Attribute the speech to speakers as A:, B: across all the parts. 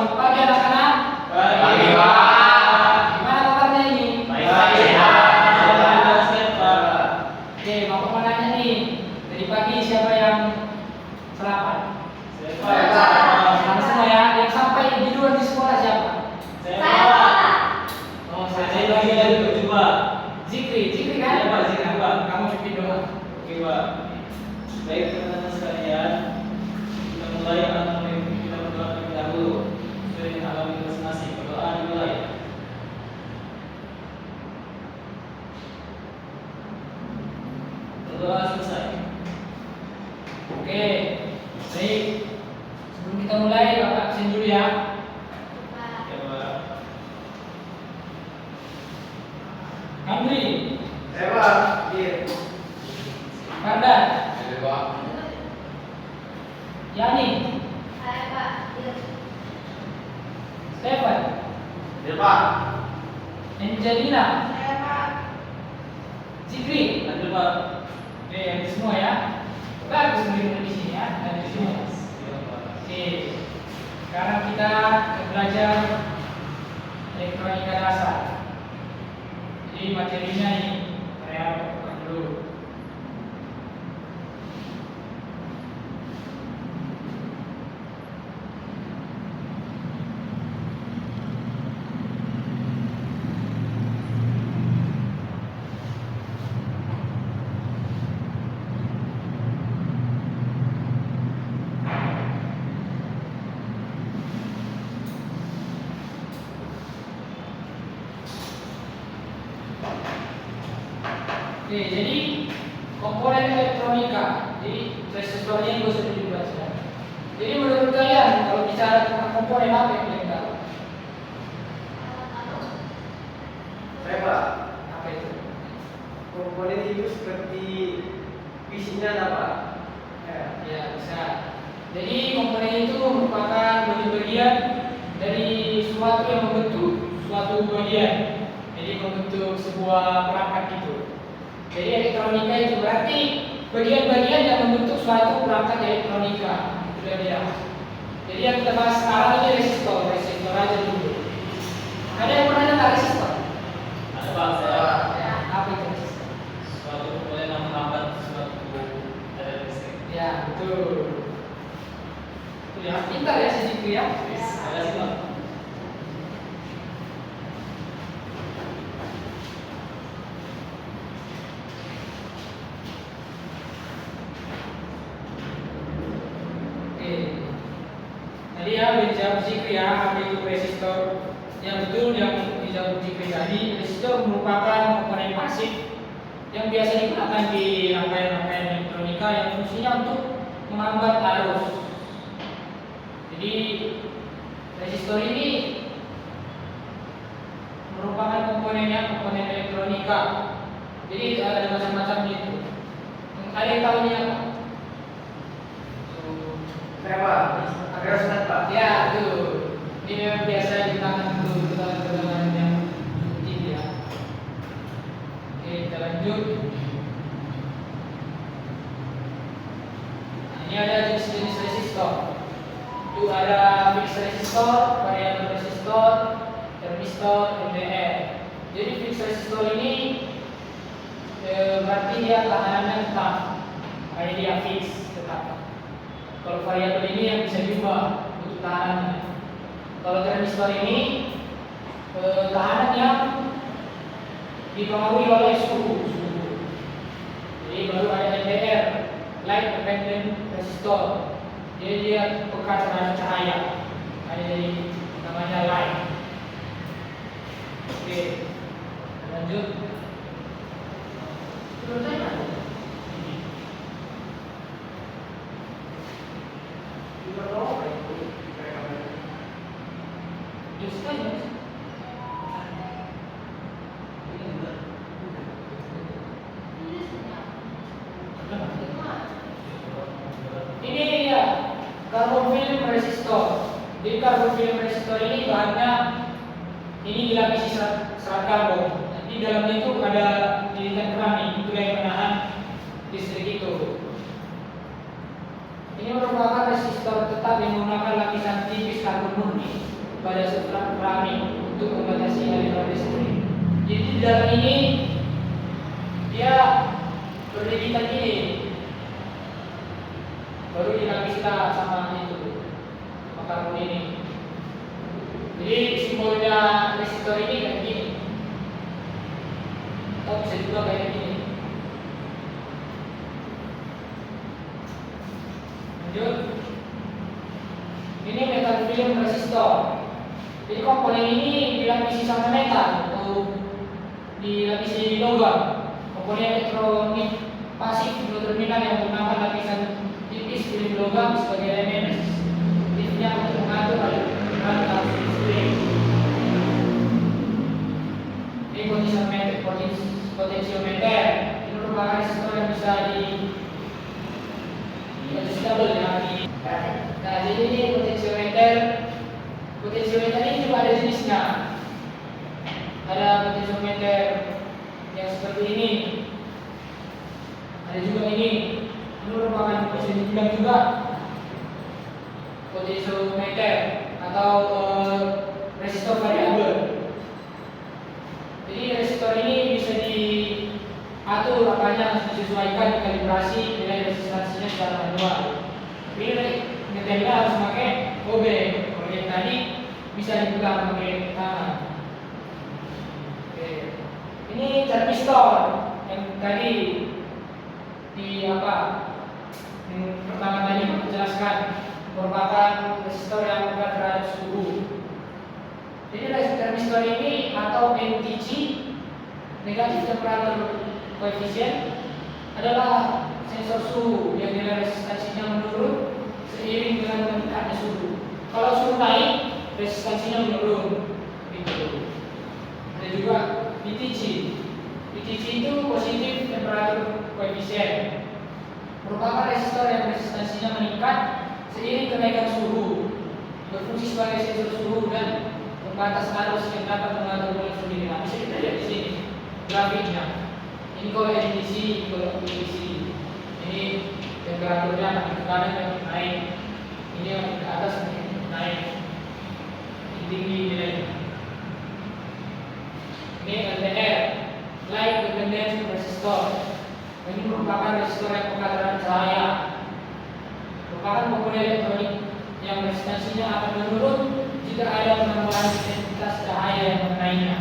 A: Selamat pagi anak-anak.
B: Pagi, Pak.
A: Gimana kabarnya ini?
B: Baik, sehat.
A: Oke, Bapak mau nanya nih. Tadi pagi siapa yang sarapan? Sama semua ya. Yang sampai di luar di sekolah siapa? Oh, saya lagi dari kedua. Zikri kan?
B: Iya, Pak, Zikri, Pak.
A: Kamu pimpin doa.
B: Oke, Pak. Baik, teman-teman sekalian, kita mulai kita berdoa terlebih dahulu. Sesuai dengan agama masing-masing. Berdoa dimulai. Berdoa selesai.
A: Oke. Baik. Sebelum kita mulai, Bapak absen dulu ya.
B: Ya, Pak.
A: Andri,
C: Iya.
A: Kardan, Yani, Stefan,
C: Iya, Pak.
A: Angelina, Zikri.
B: Lanjut, Pak.
A: Oke, yang semua ya. Bagus mendengar di sini ya, dan di sini.
B: Iya, Pak.
A: Oke. Sekarang kita belajar elektronika dasar. Jadi materinya ini saya buka dulu. Oke, jadi komponen elektronika. Jadi resistornya yang gue sudah dibaca. Jadi menurut kalian kalau bicara tentang komponen apa yang kalian tahu?
C: Saya, Pak.
A: Apa itu?
C: Komponen itu seperti visinya ada, Pak.
A: Ya, bisa. Jadi komponen itu merupakan bagian-bagian dari suatu yang membentuk suatu bagian. Jadi membentuk sebuah perangkat itu. Jadi elektronika itu berarti bagian-bagian yang membentuk suatu perangkat elektronika. Itu dia. Jadi yang kita bahas sekarang ini resistor aja dulu. Ada yang pernah dengar resistor?
B: Ada, Pak. Saya
A: Apa itu resistor?
B: suatu komponen yang menghambat suatu aliran listrik.
A: Ya, betul. Itu ya, pintar ya si Zikri ya.
B: Terima kasih, Pak.
A: Oke. Tadi ya dijawab Zikri ya, apa itu resistor? Yang betul yang dijawab Zikri tadi, resistor merupakan komponen pasif yang biasa digunakan di rangkaian-rangkaian elektronika yang fungsinya untuk menghambat arus. Jadi resistor ini merupakan komponen elektronika. Jadi ada macam-macam gitu. Ada yang tahu ini apa?
C: Saya, Pak. Rheostat, Pak.
A: Ya, tuh. Ini memang biasa digunakan untuk tegangan yang tinggi ya. Oke, kita lanjut. Ini ada jenis-jenis resistor. Itu ada fixed resistor, variable resistor, thermistor, LDR. Jadi fixed resistor ini berarti dia tahanannya tetap, kayak dia fix tetap. Kalau variabel ini yang bisa diubah untuk tahanannya. Kalau thermistor ini tahanannya dipengaruhi oleh suhu. Jadi baru ada LDR, light dependent resistor. Jadi dia peka terhadap cahaya. Ada jadi namanya light. Oke, lanjut. Ini ya karbon film resistor. Jadi karbon film resistor ini bahannya ini dilapisi serat karbon. Di dalamnya itu ada lilitan keramik, itu yang menahan listrik itu. Ini merupakan resistor tetap yang menggunakan lapisan tipis karbon murni. pada substrat keramik untuk membatasi aliran listrik. Jadi di dalam ini dia berdebitan ini, baru dilapislah sama itu karbon ini. Jadi simbolnya resistor ini kayak gini, atau bisa juga kayak gini. Lanjut, ini metal film resistor. Jadi komponen ini dilapisi sama metal atau dilapisi logam. Komponen elektronik pasif dua terminal yang menggunakan lapisan tipis film logam sebagai elemen resistifnya untuk mengatur aliran arus listrik. Ini potensiometer. Ini merupakan resistor yang bisa adjustable ya. Nah, jadi ini potensiometer. Potensiometer ini juga ada jenisnya. Ada potensiometer yang seperti ini. Ada juga ini. Ini merupakan bisa dibilang juga potensiometer atau resistor variabel. Jadi resistor ini bisa diatur apanya, disesuaikan kalibrasi nilai resistansinya secara manual. Ini ngetemnya harus pakai obeng. Kalau yang tadi bisa dipegang pakai tangan. Oke. Ini transistor yang tadi di pertama tadi menjelaskan merupakan resistor yang bukan terhadap suhu. Jadi transistor ini atau NTC, negatif temperature coefficient, adalah sensor suhu yang nilai resistansinya menurun seiring dengan meningkatnya suhu. Kalau suhu naik, resistansinya menurun. Gitu. Ada juga PTC. PTC itu positif temperature coefficient, merupakan resistor yang resistansinya meningkat seiring kenaikan suhu, berfungsi sebagai sensor suhu dan pembatas arus yang dapat mengatur volume sendiri. Nah, bisa kita lihat di sini grafiknya. Ini kalau NTC, ini kalau PTC. Ini temperaturnya makin ke kanan makin naik, ini yang ke atas makin naik, tinggi nilainya. Ini LDR, light dependent resistor. Ini merupakan resistor yang peka terhadap cahaya. Merupakan komponen elektronik yang resistansinya akan menurun jika ada penambahan intensitas cahaya yang mengenainya.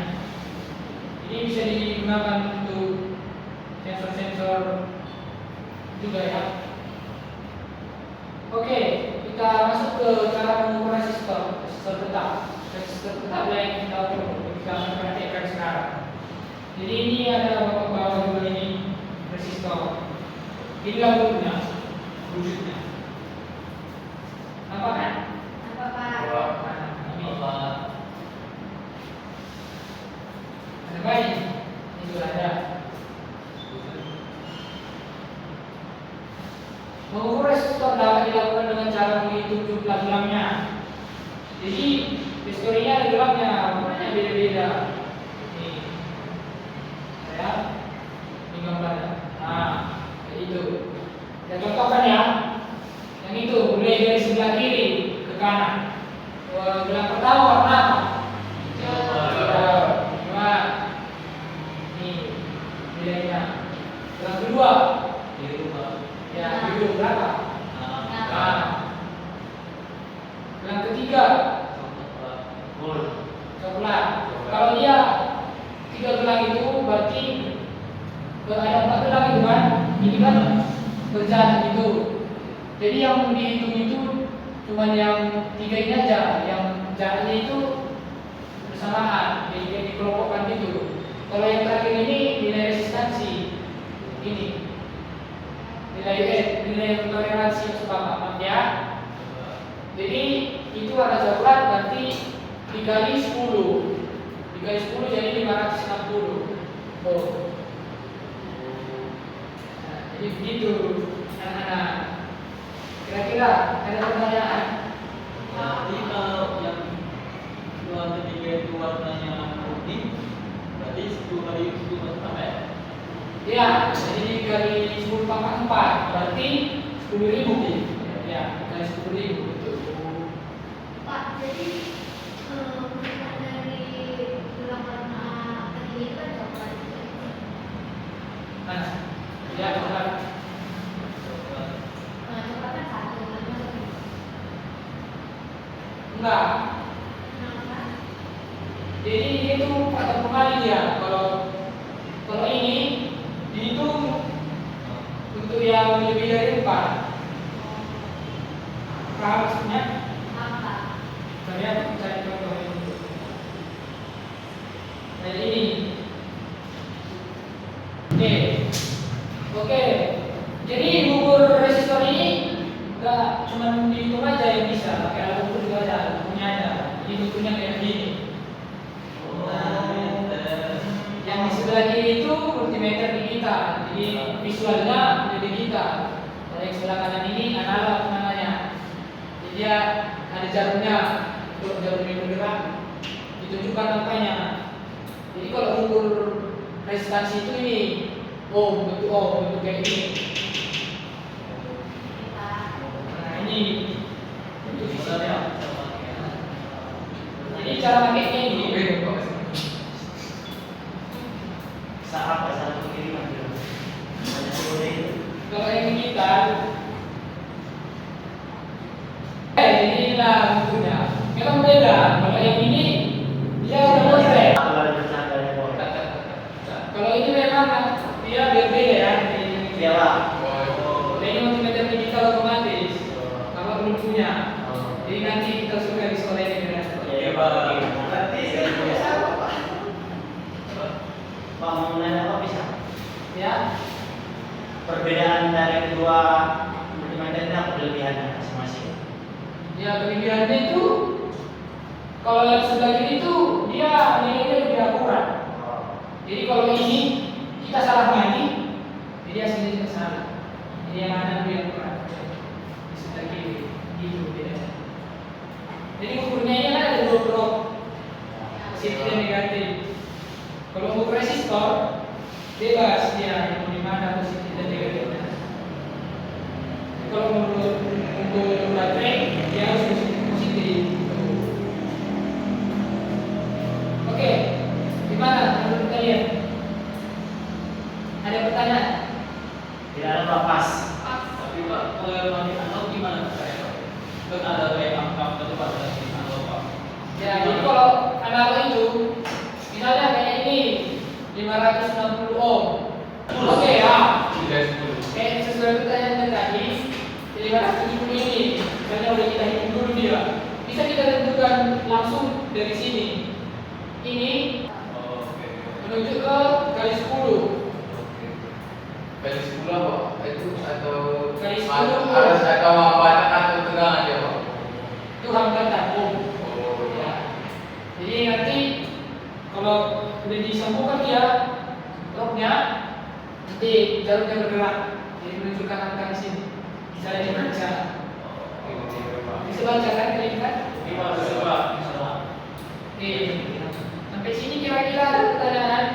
A: Ini bisa digunakan untuk sensor-sensor juga ya. Oke, kita masuk ke cara mengukur resistor tetap. Resistor tetap yang kita perhatikan sekarang. Jadi ini ada bapak-bapak juga ini resistor. Inilah bentuknya, wujudnya. Apa kan?
D: Apa Pak?
A: Ini ada baik. Ini juga ada. Mengukur resistor dapat dilakukan dengan cara menghitung jumlah gelangnya. Jadi resistor ini ada gelangnya, warnanya beda-beda. Ini, ya, ini gambarnya. Nah, kayak itu. Kita contohkan ya. Yang itu mulai dari sebelah kiri ke kanan. Gelang pertama warna apa? Dua. Ini nilainya. Gelang kedua. Ya, biru berapa? Nah. Gelang ketiga. Coklat. Kalau dia 3 gelang itu berarti ada 4 gelang itu kan? Ini kan berjalan itu. Jadi yang dihitung itu cuma yang 3 ini aja, yang jaraknya itu bersamaan, jadi dikelompokkan gitu. Kalau yang terakhir ini nilai resistansi, ini nilai toleransi sepakat ya. Jadi itu warna coklat nanti dikali 10 jadi 560. Oh. Nah, jadi begitu anak-anak. Kira-kira ada pertanyaan?
B: Jadi kalau yang dua ketiga itu warnanya putih, berarti 10 kali 10 berapa ya?
A: Ya, jadi dikali 10 pangkat 4 berarti 10.000. Ya, dikali 10.000 betul.
D: Pak, jadi
A: Mana? Ya, coklat. Enggak. Jadi itu atau kembali ya. Kalau ini dihitung untuk yang lebih dari 4. Paham maksudnya? Kalian cari contoh ini. Jadi ini. Oke. Jadi ukur resistor ini enggak cuma dihitung aja yang bisa, pakai alat ukur juga ada, punya ada. Jadi ukurnya kayak begini. Yang di sebelah kiri itu multimeter digital, jadi visualnya udah digital. Kalau yang sebelah kanan ini analog namanya. Jadi dia ada jarumnya, untuk jarumnya bergerak, ditunjukkan angkanya. Jadi kalau ukur resistansi itu ini, bentuk kayak ini. Nah ini bentuk visualnya. Jadi cara pakainya ini.
C: Saat pasal pengiriman
A: Kalau yang digital, inilah bentuknya. Memang beda. Kalau yang ini dia udah motret. Kalau ini memang dia berbeda ya.
C: Iya Pak.
A: Ini multimeter digital otomatis. Kalau belum punya. Jadi nanti kita suka di sekolah ini kan.
B: Iya Pak.
C: Berarti saya punya sama Pak. Pak mau nanya apa bisa?
A: Ya.
C: Perbedaan dari kedua multimeter ini apa kelebihannya masing-masing?
A: Ya kelebihannya itu kalau yang sebelah kiri itu dia nilainya lebih akurat. Jadi kalau ini kita salah mandi, jadi hasilnya juga salah. Jadi yang mana lebih akurat di sebelah kiri itu bedanya. Jadi ukurnya ini kan ada dua blok, positif dan negatif. Kalau untuk resistor bebas dia yang di mana positif dan negatifnya. Kalau untuk baterai dia harus positif. Oke, gimana menurut kalian? Ada pertanyaan?
C: Tidak ada Pak, pas.
B: Tapi Pak, kalau yang mandi analog gimana caranya? Kan ada kayak angka tempat dari analog Pak.
A: Ya, jadi kalau analog itu misalnya kayak ini 560 ohm. Oke ya. Kayak sesuai pertanyaan tadi, 570 ini karena udah kita hitung dulu dia. Bisa kita tentukan langsung dari sini. Ini
B: Oke.
A: menuju ke garis 10.
D: Garis 10 apa? Itu atau
A: Garis 10
D: harus atau hambatan atau tegangan aja Pak?
A: itu hambatan ohm.
D: Oh
A: Ya. Jadi nanti kalau udah disambungkan dia dropnya, nanti jarumnya bergerak, jadi menunjukkan angka di sini. Bisa dibaca. Bisa baca kan kalian kan?
B: Gimana sih Pak? Misalnya.
A: Oke. Sampai sini kira-kira ada pertanyaan?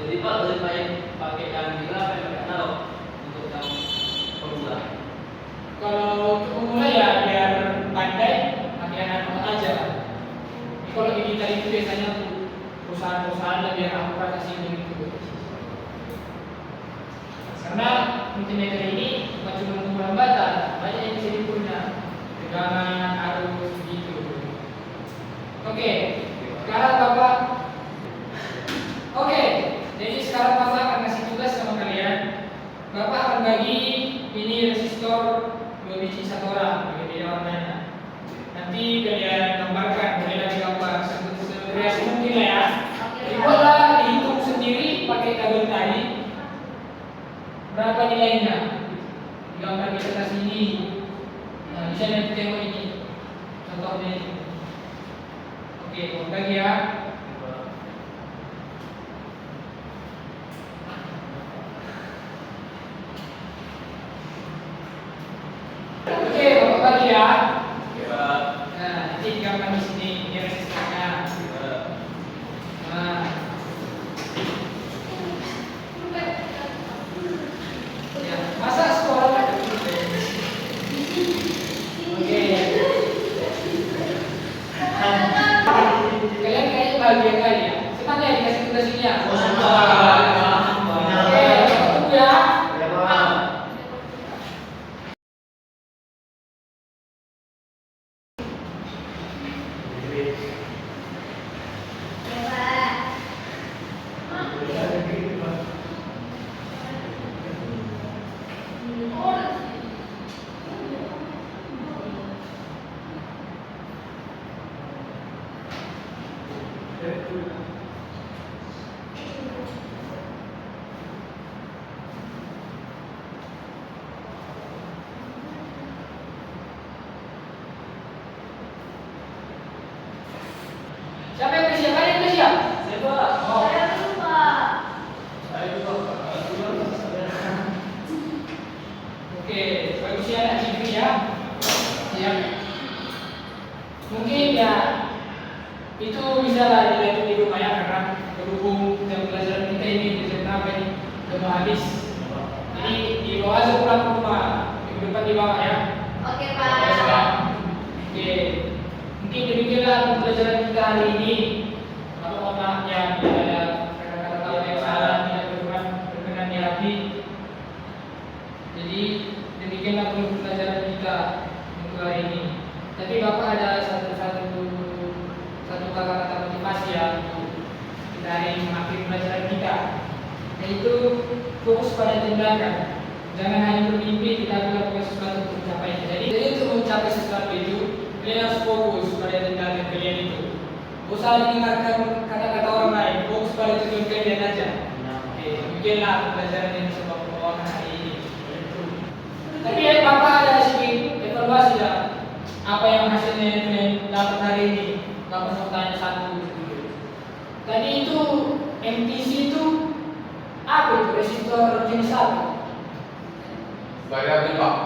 B: Jadi Pak lebih baik pakai yang gila atau pakai analog untuk yang pemula?
A: Kalau untuk pemula ya biar pandai pakai analog aja. Jadi kalau digital itu biasanya untuk perusahaan-perusahaan lebih akurat kasih begitu. Karena multimeter ini bukan cuma mengukur hambatan, banyak yang bisa diukurnya, tegangan, arus, begitu. Oke, sekarang Bapak. Oke, jadi sekarang Bapak akan kasih tugas sama kalian. Bapak akan bagi ini resistor 2 biji satu orang, beda warnanya. Nanti kalian gambarkan, bolehlah digambar sekreasi mungkin lah ya. Jadi boleh dihitung sendiri pakai tabel tadi. Berapa nilainya? Digambar di kertas ini. Nah, bisa nanti tengok ini. Contohnya ini. Oke, bagi ya. Oke, Bapak bagi ya. Nah, nanti digambar di sini ini resistornya. Nah. Ya, masa sekolah kan? Oke. kali ya. Senang ya dikasih tugas ini ya.
C: Oh, senang.
A: Oke, tunggu ya.
C: Ya, Pak.
A: Siapa yang udah siap? Ada yang udah siap?
B: Siapa?
A: Oh.
B: Saya juga Pak.
A: Oke, bagus ya anak CV ya. Siap. Mungkin ya itu bisa lah dilanjut di rumah ya, karena berhubung jam pelajaran kita ini di jam berapa ini udah mau habis. Jadi dibawa aja pulang ke rumah. Minggu depan dibawa ya.
E: Oke,
A: Oke.
E: Pak.
A: Mungkin demikianlah pembelajaran kita hari ini. Kalau mohon maafnya bila ada kata-kata yang salah tidak berkenan di hati. Jadi demikianlah pembelajaran kita untuk hari ini. Tapi Bapak ada satu kata-kata motivasi ya untuk kita hari ini mengakhiri pembelajaran kita, yaitu fokus pada tindakan. Jangan hanya bermimpi, kita lakukan sesuatu untuk mencapainya. Jadi untuk mencapai sesuatu itu, kalian harus fokus pada tindakan kalian itu. Gak usah dengarkan kata-kata orang lain, fokus pada tujuan kalian aja. Oke, demikianlah pembelajaran yang bisa Bapak bawakan hari ini. Tapi ya, Bapak ada sedikit evaluasi ya, apa yang hasilnya yang kalian dapat hari ini. Bapak mau tanya satu dulu. Tadi itu MTC itu apa itu? Resistor jenis apa?
D: Variabel Pak.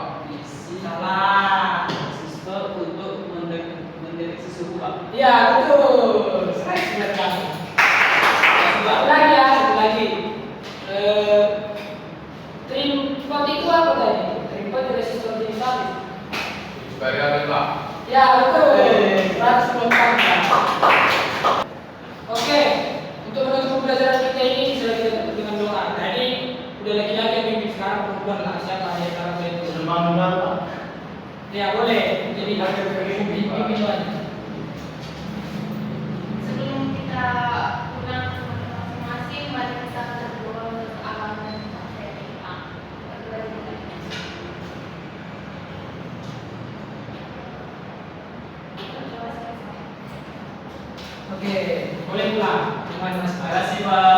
A: Salah.
B: Resistor untuk mendeteksi suhu Pak.
A: Ya betul. Saya sudah tahu. Satu lagi ya, satu lagi. Trimpot itu apa tadi? Trimpot resistor jenis apa?
D: Variabel Pak.
A: Ya betul. 100 Oke, untuk menutup pembelajaran kita ini sudah kita tutup dengan doa. Tadi udah laki-laki yang mimpin, sekarang perempuan lah. Siapa yang sekarang mimpin?
C: Sulman Pak.
A: Ya boleh. Jadi pimpin aja.
E: Sebelum kita pulang ke tempat masing-masing, mari kita berdoa untuk alam dan bangsa kita.
A: Oke, boleh pulang. Terima kasih.
B: Terima kasih Pak.